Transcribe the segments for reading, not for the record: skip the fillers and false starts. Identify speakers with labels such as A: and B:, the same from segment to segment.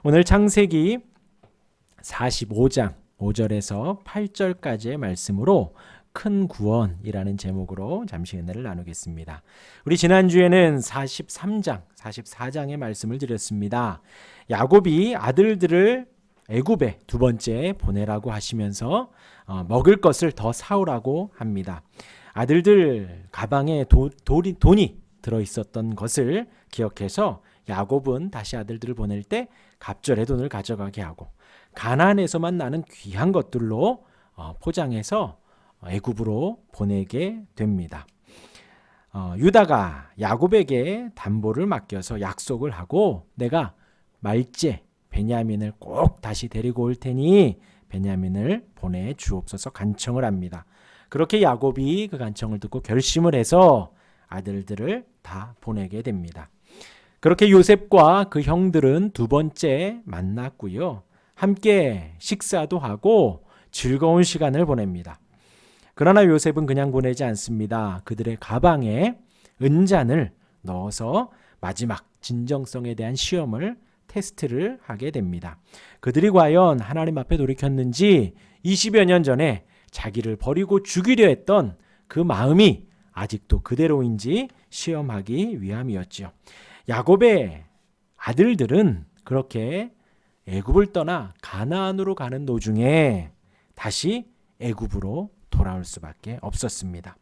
A: 오늘 창세기 45장 5절에서 8절까지의 말씀으로 큰 구원이라는 제목으로 잠시 은혜를 나누겠습니다. 우리 지난주에는 43장, 44장의 말씀을 드렸습니다. 야곱이 아들들을 애굽에 두 번째 보내라고 하시면서 먹을 것을 더 사오라고 합니다. 아들들 가방에 돈이 들어있었던 것을 기억해서 야곱은 다시 아들들을 보낼 때 갑절의 돈을 가져가게 하고 가나안에서만 나는 귀한 것들로 포장해서 애굽으로 보내게 됩니다. 유다가 야곱에게 담보를 맡겨서 약속을 하고 내가 말째 베냐민을 꼭 다시 데리고 올 테니 베냐민을 보내주옵소서 간청을 합니다. 그렇게 야곱이 그 간청을 듣고 결심을 해서 아들들을 다 보내게 됩니다. 그렇게 요셉과 그 형들은 두 번째 만났고요. 함께 식사도 하고 즐거운 시간을 보냅니다. 그러나 요셉은 그냥 보내지 않습니다. 그들의 가방에 은잔을 넣어서 마지막 진정성에 대한 시험을 테스트를 하게 됩니다. 그들이 과연 하나님 앞에 돌이켰는지 20여 년 전에 자기를 버리고 죽이려 했던 그 마음이 아직도 그대로인지 시험하기 위함이었죠. 야곱의 아들들은 그렇게 애굽을 떠나 가나안으로 가는 도중에 다시 애굽으로 돌아올 수밖에 없었습니다.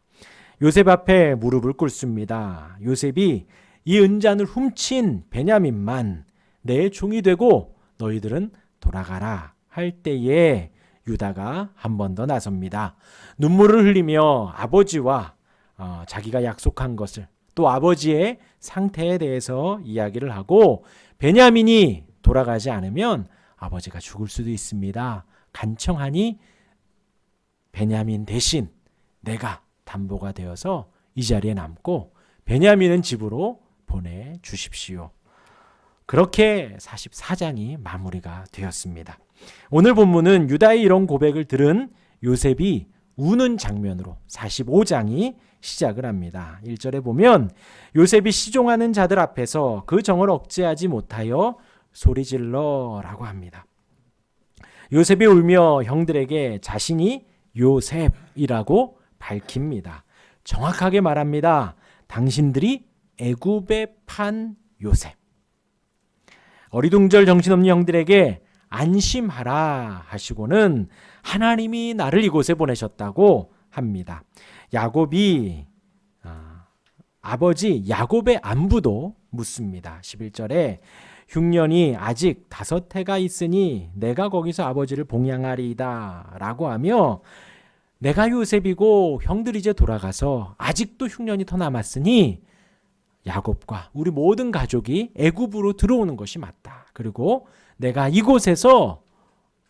A: 요셉 앞에 무릎을 꿇습니다. 요셉이 이 은잔을 훔친 베냐민만 내 종이 되고 너희들은 돌아가라 할 때에 유다가 한 번 더 나섭니다. 눈물을 흘리며 아버지와 자기가 약속한 것을 또 아버지의 상태에 대해서 이야기를 하고 베냐민이 돌아가지 않으면 아버지가 죽을 수도 있습니다. 간청하니 베냐민 대신 내가 담보가 되어서 이 자리에 남고 베냐민은 집으로 보내주십시오. 그렇게 44장이 마무리가 되었습니다. 오늘 본문은 유다의 이런 고백을 들은 요셉이 우는 장면으로 45장이 시작을 합니다. 1절에 보면 요셉이 시종하는 자들 앞에서 그 정을 억제하지 못하여 소리질러라고 합니다. 요셉이 울며 형들에게 자신이 요셉이라고 밝힙니다. 정확하게 말합니다. 당신들이 애굽에 판 요셉. 어리둥절 정신없는 형들에게 안심하라 하시고는 하나님이 나를 이곳에 보내셨다고 합니다. 야곱이 아버지 야곱의 안부도 묻습니다. 11절에 흉년이 아직 5해가 있으니 내가 거기서 아버지를 봉양하리이다 라고 하며 내가 요셉이고 형들이 이제 돌아가서 아직도 흉년이 더 남았으니 야곱과 우리 모든 가족이 애굽으로 들어오는 것이 맞다. 그리고 내가 이곳에서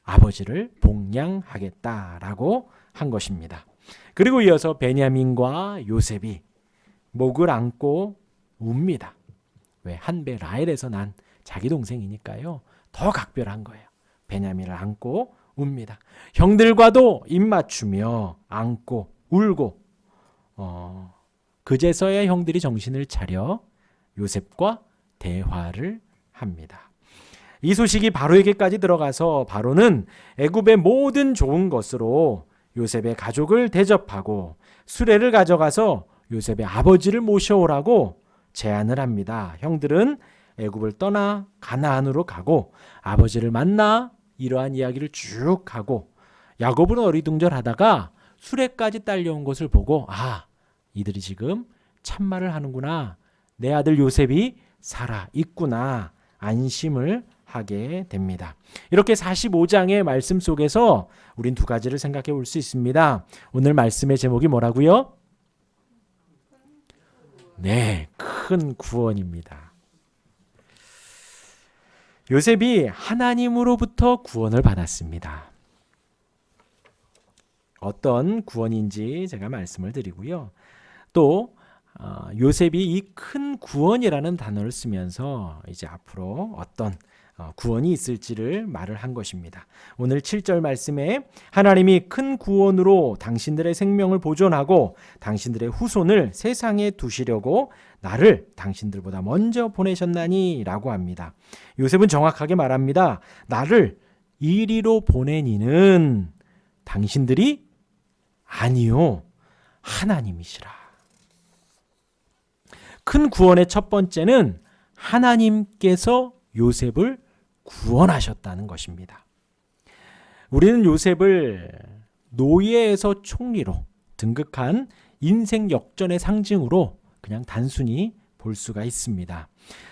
A: 아버지를 봉양하겠다라고 한 것입니다. 그리고 이어서 베냐민과 요셉이 목을 안고 웁니다. 왜? 한 배 라헬에서 난 자기 동생이니까요. 더 각별한 거예요. 베냐민을 안고 웁니다. 형들과도 입맞추며 안고 울고 그제서야 형들이 정신을 차려 요셉과 대화를 합니다. 이 소식이 바로에게까지 들어가서 바로는 애굽의 모든 좋은 것으로 요셉의 가족을 대접하고 수레를 가져가서 요셉의 아버지를 모셔오라고 제안을 합니다. 형들은 애굽을 떠나 가나안으로 가고 아버지를 만나 이러한 이야기를 쭉 하고 야곱은 어리둥절하다가 수레까지 딸려온 것을 보고 이들이 지금 참말을 하는구나. 내 아들 요셉이 살아 있구나. 안심을 하게 됩니다. 이렇게 45장의 말씀 속에서 우린 두 가지를 생각해 볼 수 있습니다. 오늘 말씀의 제목이 뭐라고요? 네, 큰 구원입니다. 요셉이 하나님으로부터 구원을 받았습니다. 어떤 구원인지 제가 말씀을 드리고요. 또 요셉이 이 큰 구원이라는 단어를 쓰면서 이제 앞으로 어떤 구원이 있을지를 말을 한 것입니다. 오늘 7절 말씀에 하나님이 큰 구원으로 당신들의 생명을 보존하고 당신들의 후손을 세상에 두시려고 나를 당신들보다 먼저 보내셨나니 라고 합니다. 요셉은 정확하게 말합니다. 나를 이리로 보낸 이는 당신들이 아니요 하나님이시라. 큰 구원의 첫 번째는 하나님께서 요셉을 구원하셨다는 것입니다. 우리는 요셉을 노예에서 총리로 등극한 인생 역전의 상징으로 그냥 단순히 볼 수가 있습니다.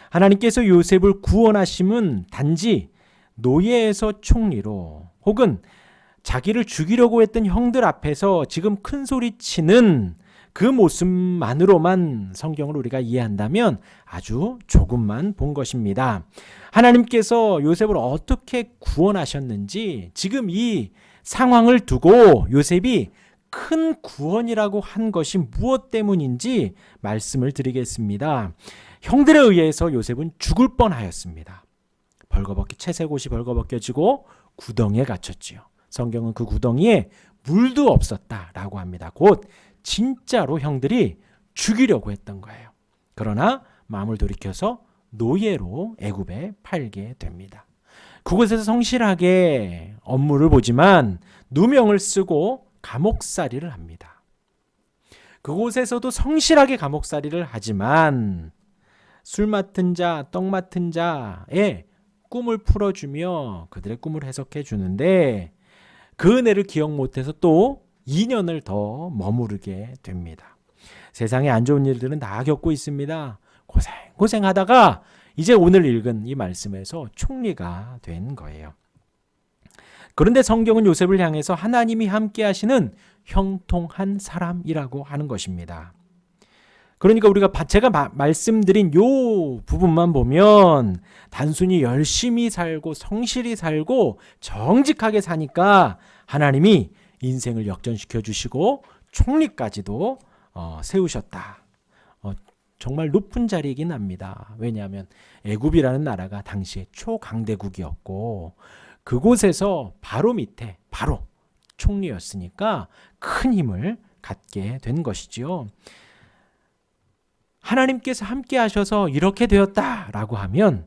A: 하나님께서 요셉을 구원하심은 단지 노예에서 총리로 혹은 자기를 죽이려고 했던 형들 앞에서 지금 큰 소리 치는 그 모습만으로만 성경을 우리가 이해한다면 아주 조금만 본 것입니다. 하나님께서 요셉을 어떻게 구원하셨는지 지금 이 상황을 두고 요셉이 큰 구원이라고 한 것이 무엇 때문인지 말씀을 드리겠습니다. 형들에 의해서 요셉은 죽을 뻔하였습니다. 채색옷이 벌거벗겨지고 구덩이에 갇혔지요. 성경은 그 구덩이에 물도 없었다라고 합니다. 곧 진짜로 형들이 죽이려고 했던 거예요. 그러나 마음을 돌이켜서 노예로 애굽에 팔게 됩니다. 그곳에서 성실하게 업무를 보지만 누명을 쓰고 감옥살이를 합니다. 그곳에서도 성실하게 감옥살이를 하지만 술 맡은 자, 떡 맡은 자의 꿈을 풀어주며 그들의 꿈을 해석해 주는데 그 은혜를 기억 못해서 또 2년을 더 머무르게 됩니다. 세상에 안 좋은 일들은 다 겪고 있습니다. 고생하다가 이제 오늘 읽은 이 말씀에서 총리가 된 거예요. 그런데 성경은 요셉을 향해서 하나님이 함께 하시는 형통한 사람이라고 하는 것입니다. 그러니까 우리가 제가 말씀드린 요 부분만 보면 단순히 열심히 살고 성실히 살고 정직하게 사니까 하나님이 인생을 역전시켜 주시고 총리까지도 세우셨다. 정말 높은 자리이긴 합니다. 왜냐하면 애굽이라는 나라가 당시에 초강대국이었고 그곳에서 바로 밑에 바로 총리였으니까 큰 힘을 갖게 된 것이지요. 하나님께서 함께 하셔서 이렇게 되었다라고 하면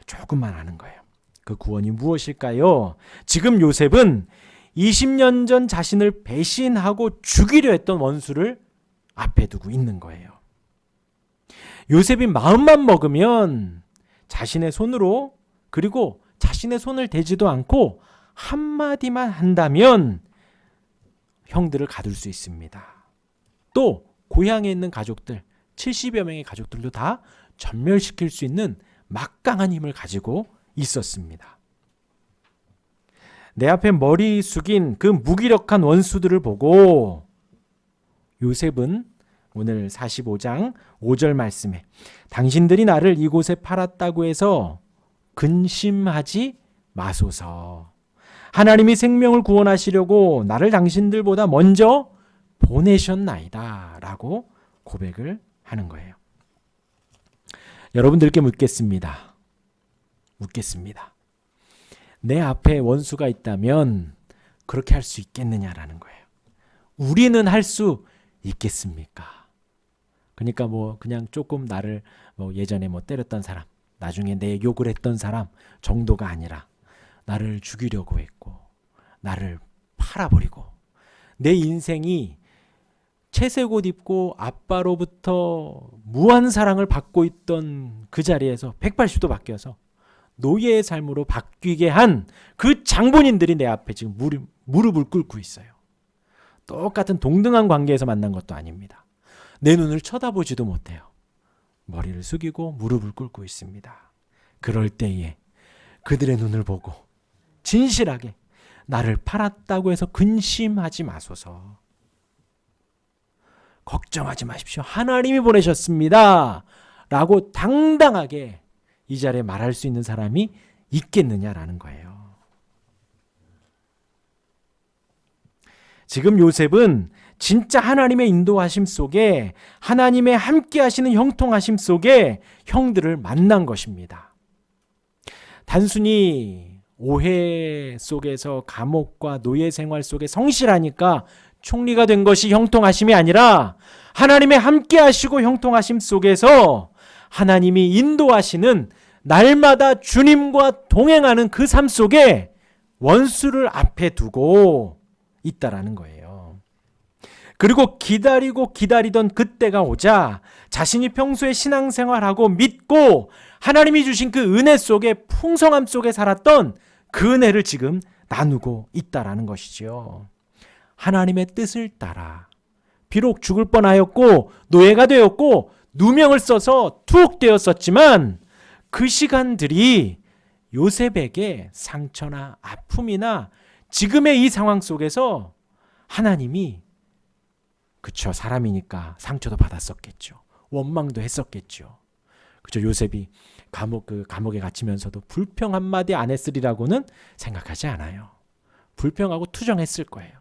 A: 조금만 아는 거예요. 그 구원이 무엇일까요? 지금 요셉은 20년 전 자신을 배신하고 죽이려 했던 원수를 앞에 두고 있는 거예요. 요셉이 마음만 먹으면 자신의 손으로 그리고 자신의 손을 대지도 않고 한마디만 한다면 형들을 가둘 수 있습니다. 또 고향에 있는 가족들 70여 명의 가족들도 다 전멸시킬 수 있는 막강한 힘을 가지고 있었습니다. 내 앞에 머리 숙인 그 무기력한 원수들을 보고 요셉은 오늘 45장 5절 말씀에 당신들이 나를 이곳에 팔았다고 해서 근심하지 마소서. 하나님이 생명을 구원하시려고 나를 당신들보다 먼저 보내셨나이다 라고 고백을 하는 거예요. 여러분들께 묻겠습니다. 내 앞에 원수가 있다면 그렇게 할 수 있겠느냐라는 거예요. 우리는 할 수 있겠습니까? 그러니까 그냥 조금 나를 예전에 때렸던 사람, 나중에 내 욕을 했던 사람 정도가 아니라 나를 죽이려고 했고 나를 팔아버리고 내 인생이 채색옷 입고 아빠로부터 무한 사랑을 받고 있던 그 자리에서 180도 바뀌어서 노예의 삶으로 바뀌게 한 그 장본인들이 내 앞에 지금 무릎을 꿇고 있어요. 똑같은 동등한 관계에서 만난 것도 아닙니다. 내 눈을 쳐다보지도 못해요. 머리를 숙이고 무릎을 꿇고 있습니다. 그럴 때에 그들의 눈을 보고 진실하게 나를 팔았다고 해서 근심하지 마소서. 걱정하지 마십시오. 하나님이 보내셨습니다. 라고 당당하게 이 자리에 말할 수 있는 사람이 있겠느냐라는 거예요. 지금 요셉은 진짜 하나님의 인도하심 속에 하나님의 함께 하시는 형통하심 속에 형들을 만난 것입니다. 단순히 오해 속에서 감옥과 노예 생활 속에 성실하니까 총리가 된 것이 형통하심이 아니라 하나님의 함께 하시고 형통하심 속에서 하나님이 인도하시는 날마다 주님과 동행하는 그 삶 속에 원수를 앞에 두고 있다라는 거예요. 그리고 기다리고 기다리던 그때가 오자 자신이 평소에 신앙생활하고 믿고 하나님이 주신 그 은혜 속에 풍성함 속에 살았던 그 은혜를 지금 나누고 있다라는 것이지요. 하나님의 뜻을 따라 비록 죽을 뻔하였고 노예가 되었고 누명을 써서 투옥되었었지만 그 시간들이 요셉에게 상처나 아픔이나 지금의 이 상황 속에서 하나님이 그쵸, 사람이니까 상처도 받았었겠죠. 원망도 했었겠죠. 그죠, 요셉이 감옥에 갇히면서도 불평 한마디 안 했으리라고는 생각하지 않아요. 불평하고 투정했을 거예요.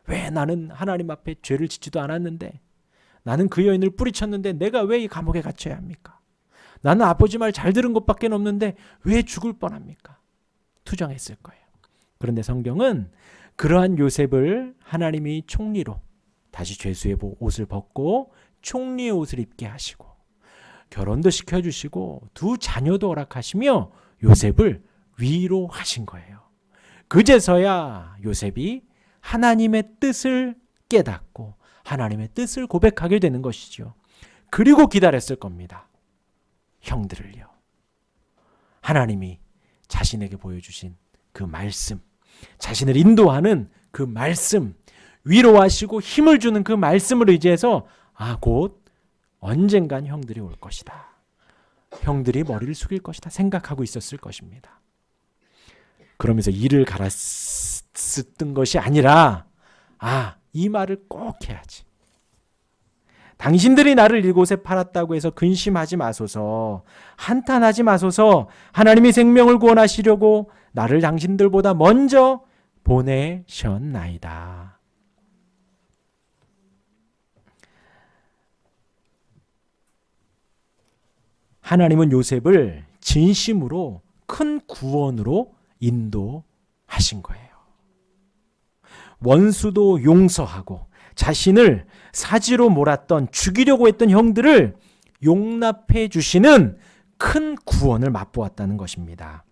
A: 왜 나는 하나님 앞에 죄를 짓지도 않았는데, 나는 그 여인을 뿌리쳤는데 내가 왜 이 감옥에 갇혀야 합니까? 나는 아버지 말 잘 들은 것밖에 없는데 왜 죽을 뻔합니까? 투정했을 거예요. 그런데 성경은 그러한 요셉을 하나님이 총리로 다시 죄수의 옷을 벗고 총리의 옷을 입게 하시고 결혼도 시켜주시고 두 자녀도 허락하시며 요셉을 위로하신 거예요. 그제서야 요셉이 하나님의 뜻을 깨닫고 하나님의 뜻을 고백하게 되는 것이죠. 그리고 기다렸을 겁니다. 형들을요. 하나님이 자신에게 보여주신 그 말씀, 자신을 인도하는 그 말씀, 위로하시고 힘을 주는 그 말씀을 의지해서 곧 언젠간 형들이 올 것이다. 형들이 머리를 숙일 것이다 생각하고 있었을 것입니다. 그러면서 이를 갈아쓰던 것이 아니라 이 말을 꼭 해야지. 당신들이 나를 이곳에 팔았다고 해서 근심하지 마소서, 한탄하지 마소서. 하나님이 생명을 구원하시려고 나를 당신들보다 먼저 보내셨나이다. 하나님은 요셉을 진심으로 큰 구원으로 인도하신 거예요. 원수도 용서하고 자신을 사지로 몰았던 죽이려고 했던 형들을 용납해 주시는 큰 구원을 맛보았다는 것입니다.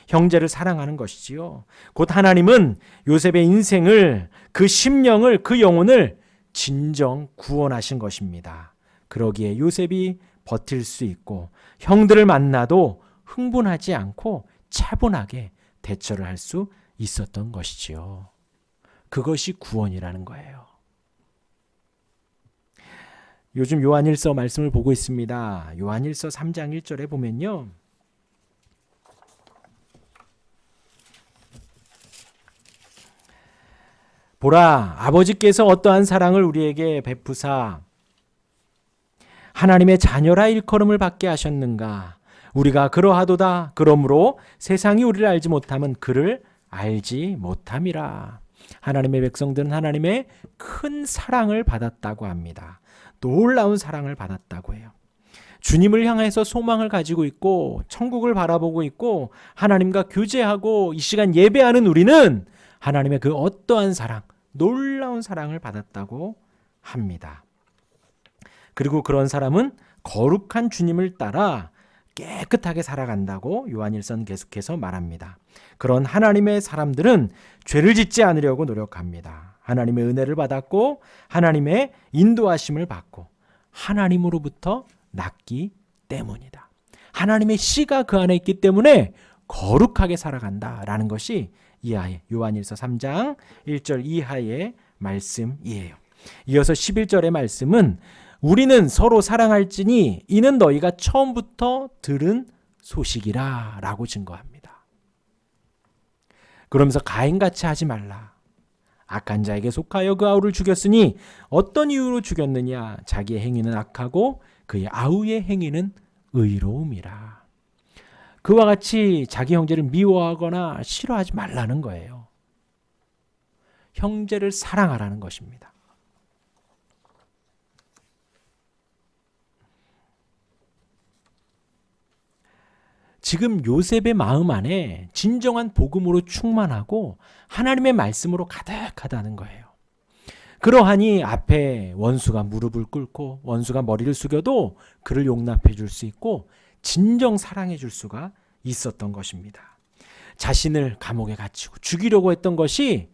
A: 형제를 사랑하는 것이지요. 곧 하나님은 요셉의 인생을, 그 심령을, 그 영혼을 진정 구원하신 것입니다. 그러기에 요셉이 버틸 수 있고 형들을 만나도 흥분하지 않고 차분하게 대처를 할 수 있었던 것이지요. 그것이 구원이라는 거예요. 요즘 요한일서 말씀을 보고 있습니다. 요한일서 3장 1절에 보면요. 보라, 아버지께서 어떠한 사랑을 우리에게 베푸사 하나님의 자녀라 일컬음을 받게 하셨는가. 우리가 그러하도다. 그러므로 세상이 우리를 알지 못함은 그를 알지 못함이라. 하나님의 백성들은 하나님의 큰 사랑을 받았다고 합니다. 놀라운 사랑을 받았다고 해요. 주님을 향해서 소망을 가지고 있고 천국을 바라보고 있고 하나님과 교제하고 이 시간 예배하는 우리는 하나님의 그 어떠한 사랑, 놀라운 사랑을 받았다고 합니다. 그리고 그런 사람은 거룩한 주님을 따라 깨끗하게 살아간다고 요한일서는 계속해서 말합니다. 그런 하나님의 사람들은 죄를 짓지 않으려고 노력합니다. 하나님의 은혜를 받았고 하나님의 인도하심을 받고 하나님으로부터 났기 때문이다. 하나님의 씨가 그 안에 있기 때문에 거룩하게 살아간다라는 것이 이하의 요한일서 3장 1절 이하의 말씀이에요. 이어서 11절의 말씀은 우리는 서로 사랑할지니 이는 너희가 처음부터 들은 소식이라 라고 증거합니다. 그러면서 가인같이 하지 말라. 악한 자에게 속하여 그 아우를 죽였으니 어떤 이유로 죽였느냐. 자기의 행위는 악하고 그의 아우의 행위는 의로움이라. 그와 같이 자기 형제를 미워하거나 싫어하지 말라는 거예요. 형제를 사랑하라는 것입니다. 지금 요셉의 마음 안에 진정한 복음으로 충만하고 하나님의 말씀으로 가득하다는 거예요. 그러하니 앞에 원수가 무릎을 꿇고 원수가 머리를 숙여도 그를 용납해 줄 수 있고 진정 사랑해 줄 수가 있었던 것입니다. 자신을 감옥에 갇히고 죽이려고 했던 것이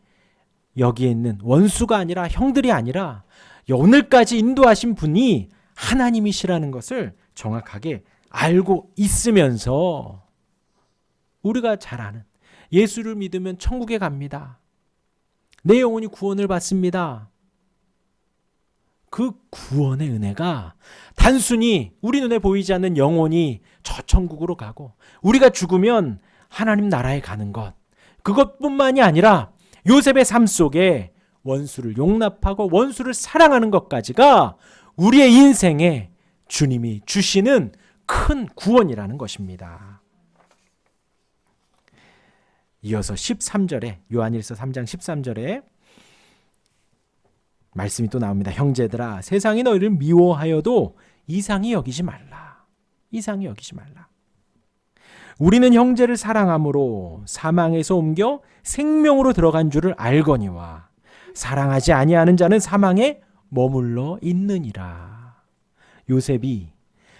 A: 여기에 있는 원수가 아니라 형들이 아니라 오늘까지 인도하신 분이 하나님이시라는 것을 정확하게 알고 있으면서 우리가 잘 아는 예수를 믿으면 천국에 갑니다. 내 영혼이 구원을 받습니다. 그 구원의 은혜가 단순히 우리 눈에 보이지 않는 영혼이 저 천국으로 가고 우리가 죽으면 하나님 나라에 가는 것, 그것뿐만이 아니라 요셉의 삶 속에 원수를 용납하고 원수를 사랑하는 것까지가 우리의 인생에 주님이 주시는 큰 구원이라는 것입니다. 이어서 13절에 요한일서 3장 13절에 말씀이 또 나옵니다. 형제들아, 세상이 너희를 미워하여도 이상히 여기지 말라. 이상히 여기지 말라. 우리는 형제를 사랑함으로 사망에서 옮겨 생명으로 들어간 줄을 알거니와 사랑하지 아니하는 자는 사망에 머물러 있느니라. 요셉이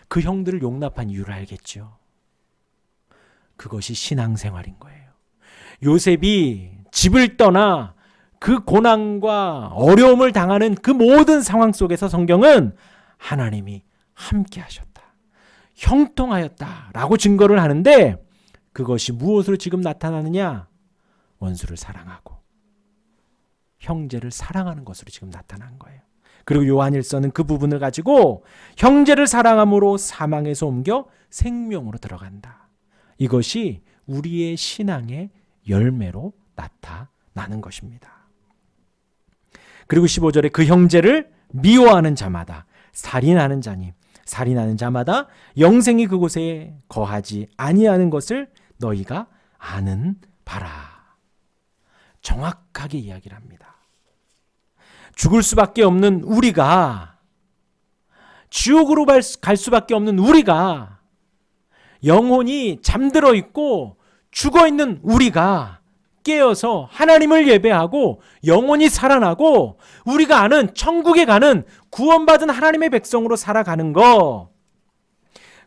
A: 그 형들을 용납한 이유를 알겠죠. 그것이 신앙생활인 거예요. 요셉이 집을 떠나 그 고난과 어려움을 당하는 그 모든 상황 속에서 성경은 하나님이 함께 하셨다, 형통하였다라고 증거를 하는데 그것이 무엇으로 지금 나타나느냐? 원수를 사랑하고 형제를 사랑하는 것으로 지금 나타난 거예요. 그리고 요한일서는 그 부분을 가지고 형제를 사랑함으로 사망에서 옮겨 생명으로 들어간다. 이것이 우리의 신앙의 열매로 나타나는 것입니다. 그리고 15절에 그 형제를 미워하는 자마다 살인하는 자니 살인하는 자마다 영생이 그곳에 거하지 아니하는 것을 너희가 아는 바라. 정확하게 이야기를 합니다. 죽을 수밖에 없는 우리가, 지옥으로 갈 수밖에 없는 우리가, 영혼이 잠들어 있고 죽어 있는 우리가 깨어서 하나님을 예배하고 영혼이 살아나고 우리가 아는 천국에 가는 구원받은 하나님의 백성으로 살아가는 거,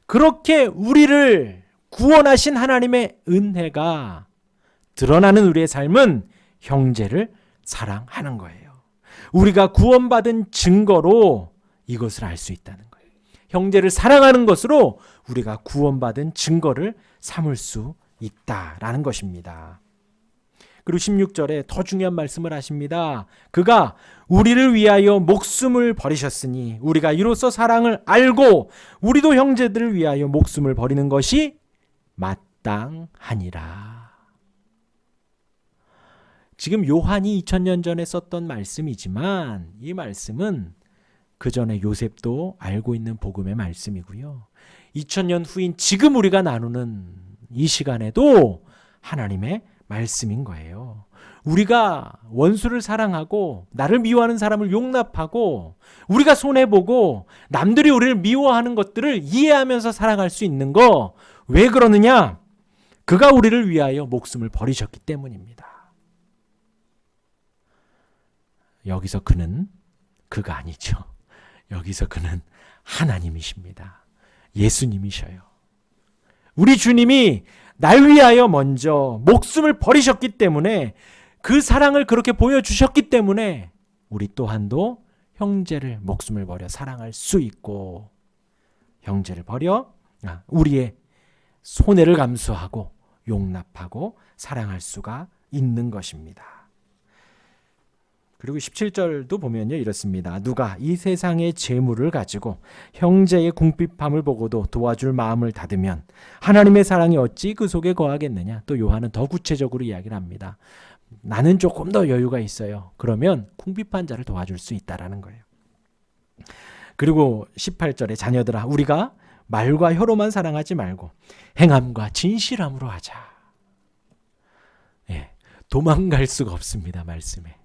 A: 그렇게 우리를 구원하신 하나님의 은혜가 드러나는 우리의 삶은 형제를 사랑하는 거예요. 우리가 구원받은 증거로 이것을 알 수 있다는 거예요. 형제를 사랑하는 것으로 우리가 구원받은 증거를 삼을 수 있다라는 것입니다. 그리고 16절에 더 중요한 말씀을 하십니다. 그가 우리를 위하여 목숨을 버리셨으니 우리가 이로써 사랑을 알고 우리도 형제들을 위하여 목숨을 버리는 것이 마땅하니라. 지금 요한이 2000년 전에 썼던 말씀이지만 이 말씀은 그 전에 요셉도 알고 있는 복음의 말씀이고요. 2000년 후인 지금 우리가 나누는 이 시간에도 하나님의 말씀인 거예요. 우리가 원수를 사랑하고 나를 미워하는 사람을 용납하고 우리가 손해보고 남들이 우리를 미워하는 것들을 이해하면서 살아갈 수 있는 거, 왜 그러느냐? 그가 우리를 위하여 목숨을 버리셨기 때문입니다. 여기서 그는 그가 아니죠. 여기서 그는 하나님이십니다. 예수님이셔요. 우리 주님이 날 위하여 먼저 목숨을 버리셨기 때문에, 그 사랑을 그렇게 보여주셨기 때문에 우리 또한도 형제를 목숨을 버려 사랑할 수 있고, 형제를 버려 우리의 손해를 감수하고 용납하고 사랑할 수가 있는 것입니다. 그리고 17절도 보면요, 이렇습니다. 누가 이 세상의 재물을 가지고 형제의 궁핍함을 보고도 도와줄 마음을 닫으면 하나님의 사랑이 어찌 그 속에 거하겠느냐. 또 요한은 더 구체적으로 이야기를 합니다. 나는 조금 더 여유가 있어요. 그러면 궁핍한 자를 도와줄 수 있다라는 거예요. 그리고 18절에 자녀들아, 우리가 말과 혀로만 사랑하지 말고 행함과 진실함으로 하자. 도망갈 수가 없습니다, 말씀에.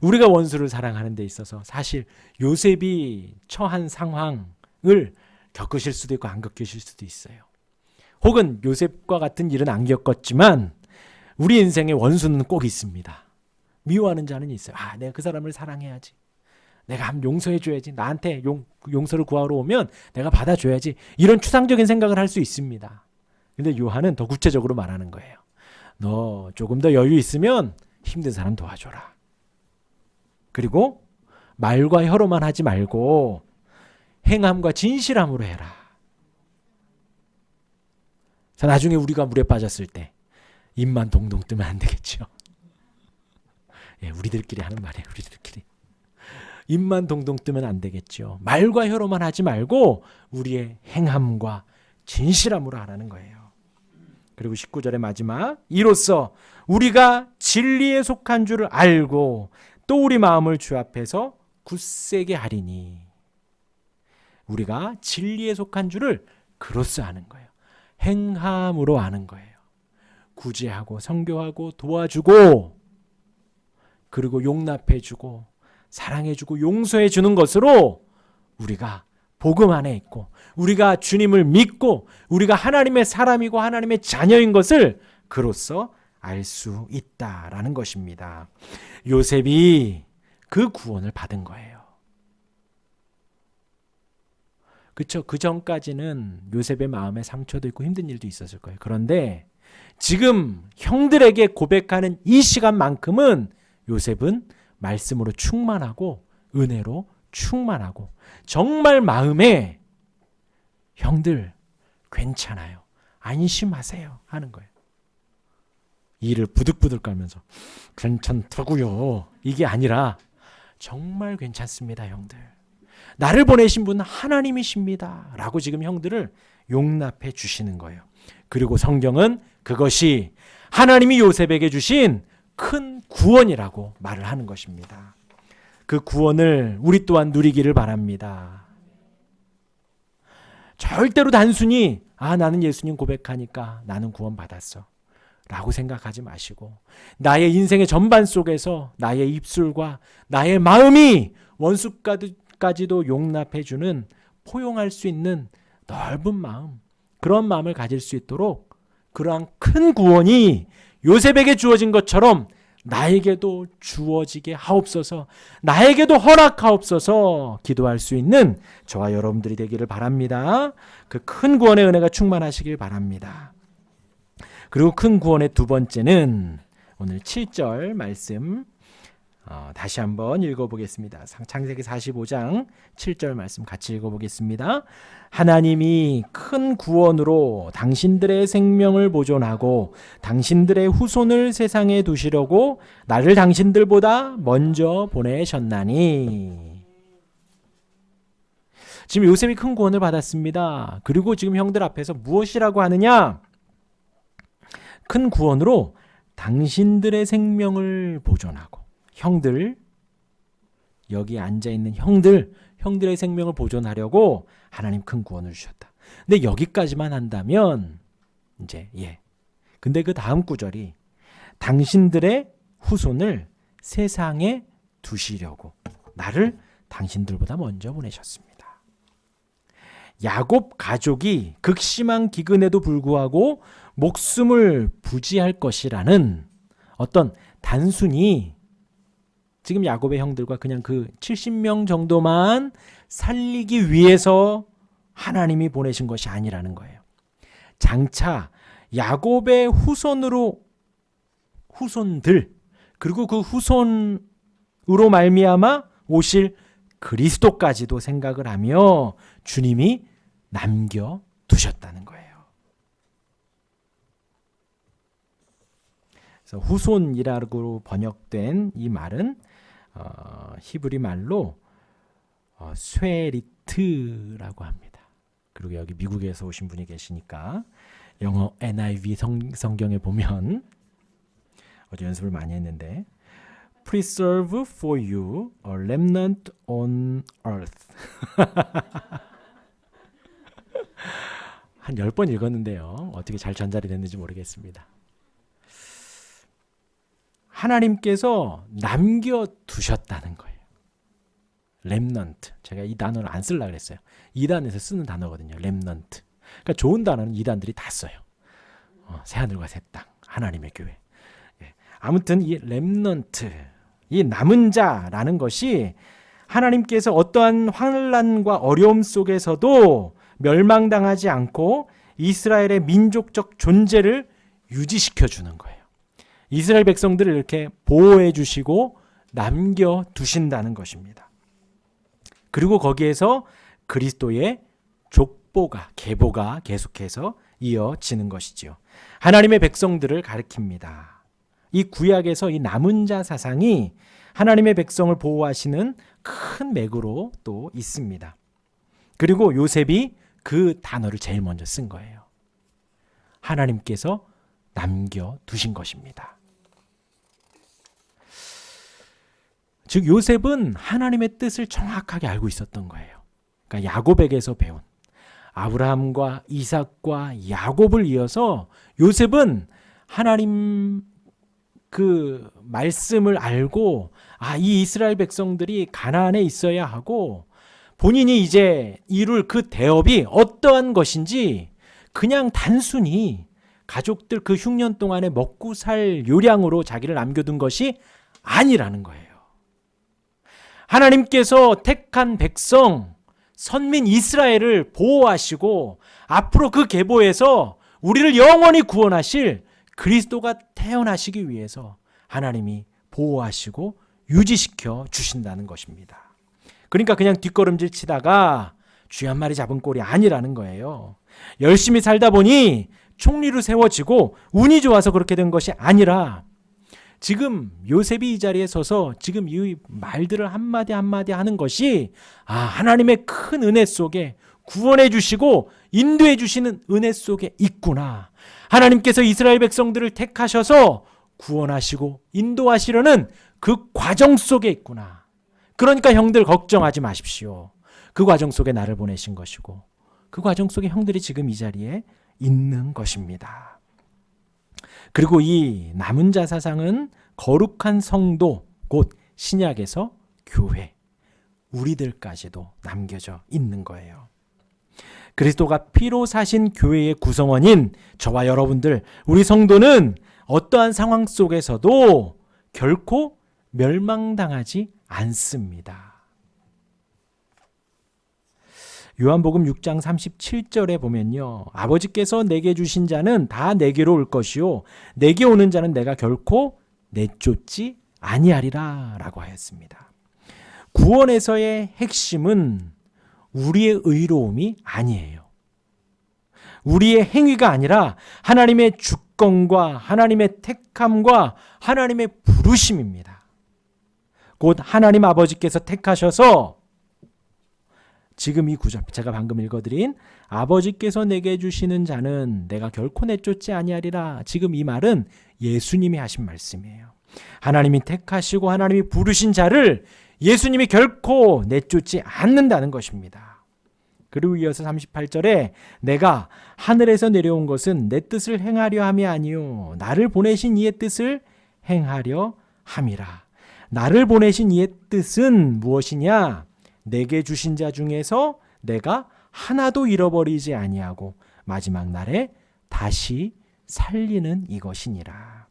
A: 우리가 원수를 사랑하는 데 있어서 사실 요셉이 처한 상황을 겪으실 수도 있고 안 겪으실 수도 있어요. 혹은 요셉과 같은 일은 안 겪었지만 우리 인생의 원수는 꼭 있습니다. 미워하는 자는 있어요. 내가 그 사람을 사랑해야지. 내가 한번 용서해줘야지. 나한테 용서를 구하러 오면 내가 받아줘야지. 이런 추상적인 생각을 할 수 있습니다. 근데 요한은 더 구체적으로 말하는 거예요. 너 조금 더 여유 있으면 힘든 사람 도와줘라. 그리고 말과 혀로만 하지 말고 행함과 진실함으로 해라. 자, 나중에 우리가 물에 빠졌을 때 입만 동동 뜨면 안 되겠죠. 우리들끼리 하는 말이에요. 우리들끼리. 입만 동동 뜨면 안 되겠죠. 말과 혀로만 하지 말고 우리의 행함과 진실함으로 하라는 거예요. 그리고 19절의 마지막, 이로써 우리가 진리에 속한 줄을 알고 또 우리 마음을 주 앞에서 굳세게 하리니. 우리가 진리에 속한 줄을 그로써 아는 거예요. 행함으로 아는 거예요. 구제하고 선교하고 도와주고 그리고 용납해주고 사랑해주고 용서해주는 것으로 우리가 복음 안에 있고 우리가 주님을 믿고 우리가 하나님의 사람이고 하나님의 자녀인 것을 그로써 알 수 있다라는 것입니다. 요셉이 그 구원을 받은 거예요. 그렇죠? 그 전까지는 요셉의 마음에 상처도 있고 힘든 일도 있었을 거예요. 그런데 지금 형들에게 고백하는 이 시간만큼은 요셉은 말씀으로 충만하고 은혜로 충만하고 정말 마음에 형들 괜찮아요. 안심하세요 하는 거예요. 이를 부득부득 깔면서 괜찮다고요. 이게 아니라 정말 괜찮습니다, 형들. 나를 보내신 분은 하나님이십니다. 라고 지금 형들을 용납해 주시는 거예요. 그리고 성경은 그것이 하나님이 요셉에게 주신 큰 구원이라고 말을 하는 것입니다. 그 구원을 우리 또한 누리기를 바랍니다. 절대로 단순히 나는 예수님 고백하니까 나는 구원받았어 라고 생각하지 마시고 나의 인생의 전반 속에서 나의 입술과 나의 마음이 원수까지도 용납해주는 포용할 수 있는 넓은 마음, 그런 마음을 가질 수 있도록 그러한 큰 구원이 요셉에게 주어진 것처럼 나에게도 주어지게 하옵소서, 나에게도 허락하옵소서 기도할 수 있는 저와 여러분들이 되기를 바랍니다. 그 큰 구원의 은혜가 충만하시길 바랍니다. 그리고 큰 구원의 두 번째는 오늘 7절 말씀 다시 한번 읽어보겠습니다. 창세기 45장 7절 말씀 같이 읽어보겠습니다. 하나님이 큰 구원으로 당신들의 생명을 보존하고 당신들의 후손을 세상에 두시려고 나를 당신들보다 먼저 보내셨나니. 지금 요셉이 큰 구원을 받았습니다. 그리고 지금 형들 앞에서 무엇이라고 하느냐? 큰 구원으로 당신들의 생명을 보존하고, 형들, 여기 앉아있는 형들의 생명을 보존하려고 하나님 큰 구원을 주셨다. 근데 여기까지만 한다면 근데 그 다음 구절이 당신들의 후손을 세상에 두시려고 나를 당신들보다 먼저 보내셨습니다. 야곱 가족이 극심한 기근에도 불구하고 목숨을 부지할 것이라는 어떤 단순히 지금 야곱의 형들과 그냥 그 70명 정도만 살리기 위해서 하나님이 보내신 것이 아니라는 거예요. 장차 야곱의 후손들 그리고 그 후손으로 말미암아 오실 그리스도까지도 생각을 하며 주님이 남겨두셨다는 거예요. 그래서 후손이라고 번역된 이 말은 히브리 말로 쇠리트라고 합니다. 그리고 여기 미국에서 오신 분이 계시니까 영어 NIV 성경에 보면 어제 연습을 많이 했는데 Preserve for you a remnant on earth. 한 10번 읽었는데요. 어떻게 잘 전달이 됐는지 모르겠습니다. 하나님께서 남겨두셨다는 거예요. 렘넌트. 제가 이 단어를 안 쓰려고 그랬어요. 2단에서 쓰는 단어거든요. 렘넌트. 그러니까 좋은 단어는 이단들이 다 써요. 새하늘과 새 땅, 하나님의 교회. 아무튼 이 렘넌트, 이 남은 자라는 것이 하나님께서 어떠한 환난과 어려움 속에서도 멸망당하지 않고 이스라엘의 민족적 존재를 유지시켜 주는 거예요. 이스라엘 백성들을 이렇게 보호해 주시고 남겨 두신다는 것입니다. 그리고 거기에서 그리스도의 족보가, 계보가 계속해서 이어지는 것이지요. 하나님의 백성들을 가리킵니다. 이 구약에서 이 남은 자 사상이 하나님의 백성을 보호하시는 큰 맥으로 또 있습니다. 그리고 요셉이 그 단어를 제일 먼저 쓴 거예요. 하나님께서 남겨두신 것입니다. 즉 요셉은 하나님의 뜻을 정확하게 알고 있었던 거예요. 그러니까 야곱에게서 배운 아브라함과 이삭과 야곱을 이어서 요셉은 하나님 그 말씀을 알고 이 이스라엘 백성들이 가나안에 있어야 하고 본인이 이제 이룰 그 대업이 어떠한 것인지 그냥 단순히 가족들 그 흉년 동안에 먹고 살 요량으로 자기를 남겨둔 것이 아니라는 거예요. 하나님께서 택한 백성, 선민 이스라엘을 보호하시고 앞으로 그 계보에서 우리를 영원히 구원하실 그리스도가 태어나시기 위해서 하나님이 보호하시고 유지시켜 주신다는 것입니다. 그러니까 그냥 뒷걸음질 치다가 쥐 한 마리 잡은 꼴이 아니라는 거예요. 열심히 살다 보니 총리로 세워지고 운이 좋아서 그렇게 된 것이 아니라 지금 요셉이 이 자리에 서서 지금 이 말들을 한마디 한마디 하는 것이 하나님의 큰 은혜 속에 구원해 주시고 인도해 주시는 은혜 속에 있구나. 하나님께서 이스라엘 백성들을 택하셔서 구원하시고 인도하시려는 그 과정 속에 있구나. 그러니까 형들 걱정하지 마십시오. 그 과정 속에 나를 보내신 것이고 그 과정 속에 형들이 지금 이 자리에 있는 것입니다. 그리고 이 남은 자 사상은 거룩한 성도, 곧 신약에서 교회, 우리들까지도 남겨져 있는 거예요. 그리스도가 피로 사신 교회의 구성원인 저와 여러분들, 우리 성도는 어떠한 상황 속에서도 결코 멸망당하지 않습니다. 요한복음 6장 37절에 보면요. 아버지께서 내게 주신 자는 다 내게로 올 것이요. 내게 오는 자는 내가 결코 내쫓지 아니하리라 라고 하였습니다. 구원에서의 핵심은 우리의 의로움이 아니에요. 우리의 행위가 아니라 하나님의 주권과 하나님의 택함과 하나님의 부르심입니다. 곧 하나님 아버지께서 택하셔서 지금 이 구절 제가 방금 읽어드린 아버지께서 내게 주시는 자는 내가 결코 내쫓지 아니하리라. 지금 이 말은 예수님이 하신 말씀이에요. 하나님이 택하시고 하나님이 부르신 자를 예수님이 결코 내쫓지 않는다는 것입니다. 그리고 이어서 38절에 내가 하늘에서 내려온 것은 내 뜻을 행하려 함이 아니요 나를 보내신 이의 뜻을 행하려 함이라. 나를 보내신 이의 뜻은 무엇이냐? 내게 주신 자 중에서 내가 하나도 잃어버리지 아니하고 마지막 날에 다시 살리는 이것이니라.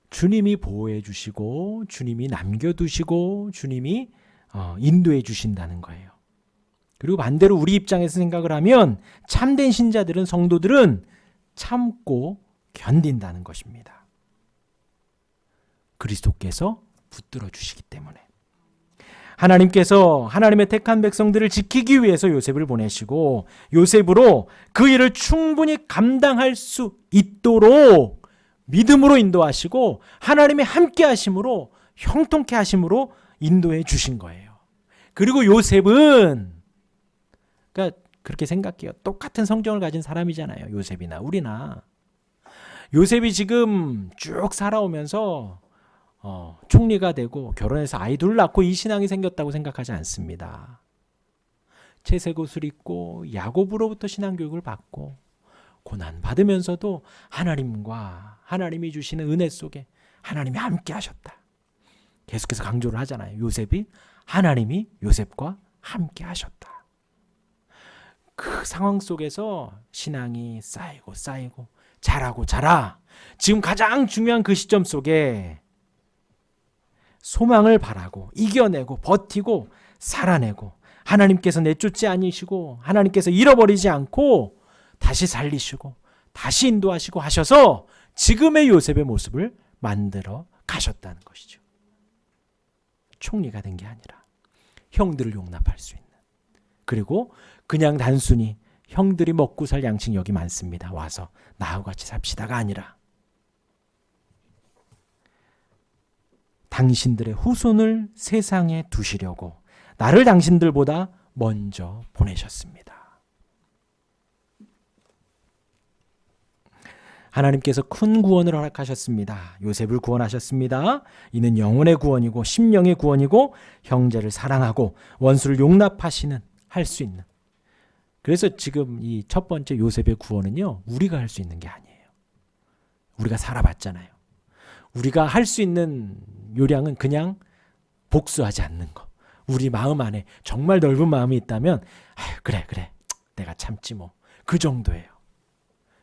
A: 주님이 보호해 주시고 주님이 남겨두시고 주님이 인도해 주신다는 거예요. 그리고 반대로 우리 입장에서 생각을 하면 참된 신자들은, 성도들은 참고 견딘다는 것입니다. 그리스도께서 붙들어 주시기 때문에. 하나님께서 하나님의 택한 백성들을 지키기 위해서 요셉을 보내시고 요셉으로 그 일을 충분히 감당할 수 있도록 믿음으로 인도하시고 하나님의 함께 하심으로, 형통케 하심으로 인도해 주신 거예요. 그리고 요셉은, 그러니까 그렇게 생각해요. 똑같은 성정을 가진 사람이잖아요. 요셉이나 우리나. 요셉이 지금 쭉 살아오면서 총리가 되고 결혼해서 아이 둘 낳고 이 신앙이 생겼다고 생각하지 않습니다. 채색옷을 입고 야곱으로부터 신앙교육을 받고 고난 받으면서도 하나님과 하나님이 주시는 은혜 속에 하나님이 함께 하셨다. 계속해서 강조를 하잖아요. 요셉이, 하나님이 요셉과 함께 하셨다. 그 상황 속에서 신앙이 쌓이고 쌓이고 자라고 자라. 지금 가장 중요한 그 시점 속에 소망을 바라고 이겨내고 버티고 살아내고 하나님께서 내쫓지 아니시고 하나님께서 잃어버리지 않고 다시 살리시고 다시 인도하시고 하셔서 지금의 요셉의 모습을 만들어 가셨다는 것이죠. 총리가 된 게 아니라 형들을 용납할 수 있는, 그리고 그냥 단순히 형들이 먹고 살 양식 여기 많습니다, 와서 나하고 같이 삽시다가 아니라 당신들의 후손을 세상에 두시려고 나를 당신들보다 먼저 보내셨습니다. 하나님께서 큰 구원을 허락하셨습니다. 요셉을 구원하셨습니다. 이는 영혼의 구원이고 심령의 구원이고 형제를 사랑하고 원수를 용납하시는, 할 수 있는. 그래서 지금 이 첫 번째 요셉의 구원은요, 우리가 할 수 있는 게 아니에요. 우리가 살아봤잖아요. 우리가 할 수 있는 요량은 그냥 복수하지 않는 거. 우리 마음 안에 정말 넓은 마음이 있다면 그래 내가 참지 뭐, 그 정도예요.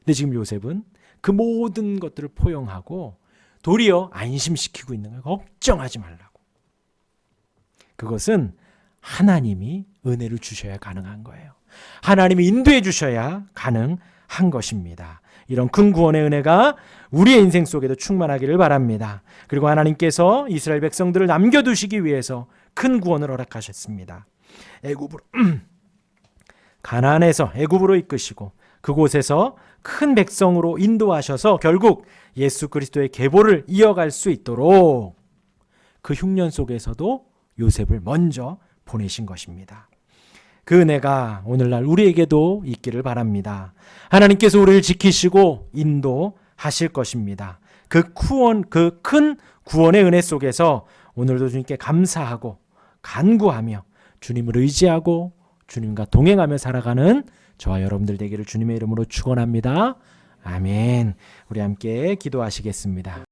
A: 근데 지금 요셉은 그 모든 것들을 포용하고 도리어 안심시키고 있는 거예요. 걱정하지 말라고. 그것은 하나님이 은혜를 주셔야 가능한 거예요. 하나님이 인도해 주셔야 가능한 것입니다. 이런 큰 구원의 은혜가 우리의 인생 속에도 충만하기를 바랍니다. 그리고 하나님께서 이스라엘 백성들을 남겨두시기 위해서 큰 구원을 허락하셨습니다. 애굽으로 가나안에서 애굽으로 이끄시고 그곳에서 큰 백성으로 인도하셔서 결국 예수 그리스도의 계보를 이어갈 수 있도록 그 흉년 속에서도 요셉을 먼저 보내신 것입니다. 그 은혜가 오늘날 우리에게도 있기를 바랍니다. 하나님께서 우리를 지키시고 인도하실 것입니다. 그 큰 구원의 은혜 속에서 오늘도 주님께 감사하고 간구하며 주님을 의지하고 주님과 동행하며 살아가는 저와 여러분들 되기를 주님의 이름으로 축원합니다. 아멘. 우리 함께 기도하시겠습니다.